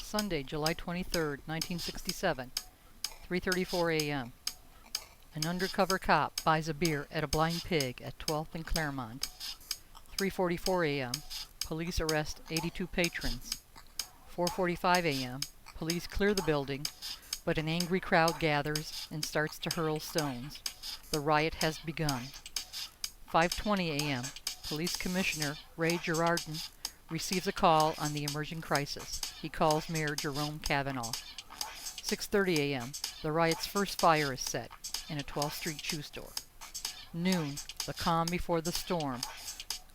Sunday, July 23rd, 1967, 3:34 a.m. An undercover cop buys a beer at a Blind Pig at 12th and Claremont. 3:44 a.m. Police arrest 82 patrons. 4:45 a.m. Police clear the building, but an angry crowd gathers and starts to hurl stones. The riot has begun. 5:20 a.m. Police Commissioner Ray Girardin receives a call on the emerging crisis. He calls Mayor Jerome Kavanaugh. 6:30 a.m. The riot's first fire is set in a 12th Street shoe store. Noon, the calm before the storm.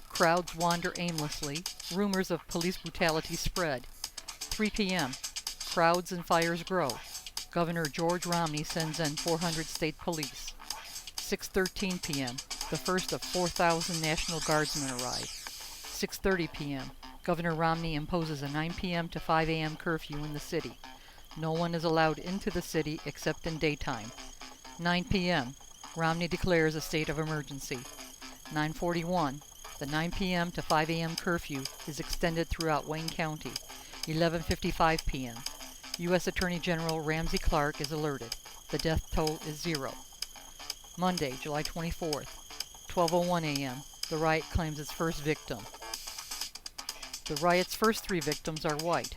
Crowds wander aimlessly. Rumors of police brutality spread. 3 p.m. Crowds and fires grow. Governor George Romney sends in 400 state police. 6:13 p.m. The first of 4,000 National Guardsmen arrive. 6:30 p.m. Governor Romney imposes a 9 p.m. to 5 a.m. curfew in the city. No one is allowed into the city except in daytime. 9 p.m. Romney declares a state of emergency. 9:41. The 9 p.m. to 5 a.m. curfew is extended throughout Wayne County. 11:55 p.m. U.S. Attorney General Ramsey Clark is alerted. The death toll is 0. Monday, July 24th, 12:01 a.m. The riot claims its first victim. The riot's first 3 victims are white.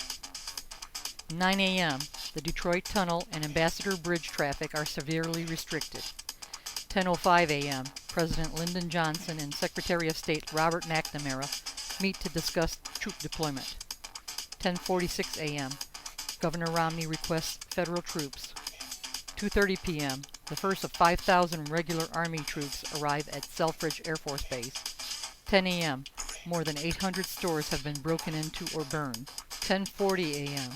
9 a.m. The Detroit Tunnel and Ambassador Bridge traffic are severely restricted. 10:05 a.m. President Lyndon Johnson and Secretary of State Robert McNamara meet to discuss troop deployment. 10:46 a.m. Governor Romney requests federal troops. 2:30 p.m. The first of 5,000 regular Army troops arrive at Selfridge Air Force Base. 10 a.m. More than 800 stores have been broken into or burned. 10:40 a.m.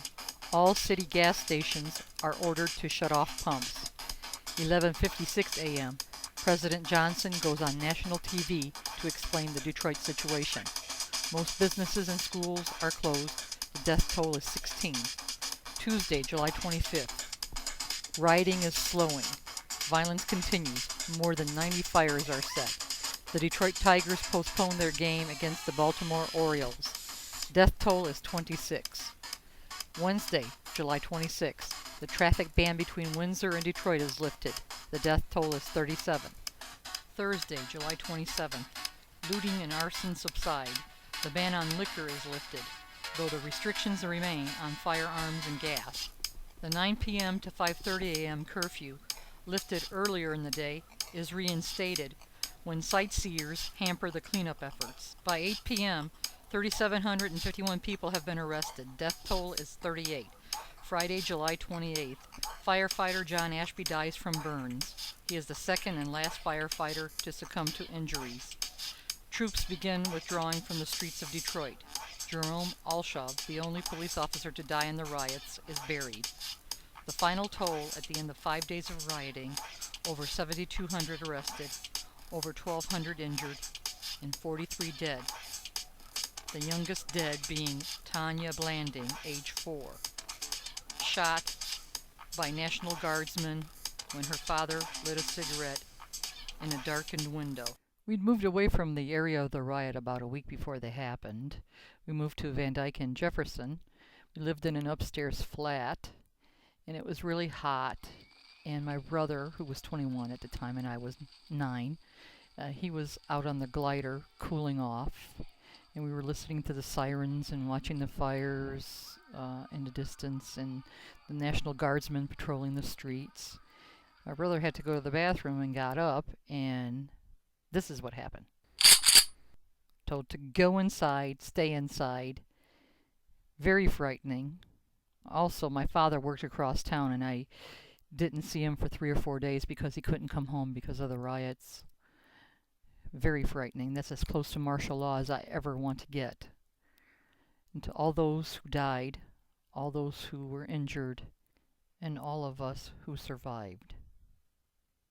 All city gas stations are ordered to shut off pumps. 11:56 a.m. President Johnson goes on national TV to explain the Detroit situation. Most businesses and schools are closed. The death toll is 16. Tuesday, July 25th. Rioting is slowing. Violence continues. More than 90 fires are set. The Detroit Tigers postpone their game against the Baltimore Orioles. Death toll is 26. Wednesday, July 26th. The traffic ban between Windsor and Detroit is lifted. The death toll is 37. Thursday, July 27th. Looting and arson subside. The ban on liquor is lifted, though the restrictions remain on firearms and gas. The 9 p.m. to 5:30 a.m. curfew, lifted earlier in the day, is reinstated when sightseers hamper the cleanup efforts. By 8 p.m., 3,751 people have been arrested. Death toll is 38. Friday, July 28th. Firefighter John Ashby dies from burns. He is the second and last firefighter to succumb to injuries. Troops begin withdrawing from the streets of Detroit. Jerome Alshov, the only police officer to die in the riots, is buried. The final toll at the end of 5 days of rioting: over 7,200 arrested, over 1,200 injured, and 43 dead. The youngest dead being Tanya Blanding, age 4, shot by National Guardsmen when her father lit a cigarette in a darkened window. We'd moved away from the area of the riot about a week before they happened. We moved to Van Dyke and Jefferson. We lived in an upstairs flat, and it was really hot. And my brother, who was 21 at the time and I was 9, he was out on the glider cooling off. And we were listening to the sirens and watching the fires in the distance and the National Guardsmen patrolling the streets. My brother had to go to the bathroom and got up, and this is what happened. Told to go inside, stay inside. Very frightening. Also, my father worked across town, and I didn't see him for 3 or 4 days because he couldn't come home because of the riots. Very frightening. That's as close to martial law as I ever want to get. And to all those who died, all those who were injured, and all of us who survived.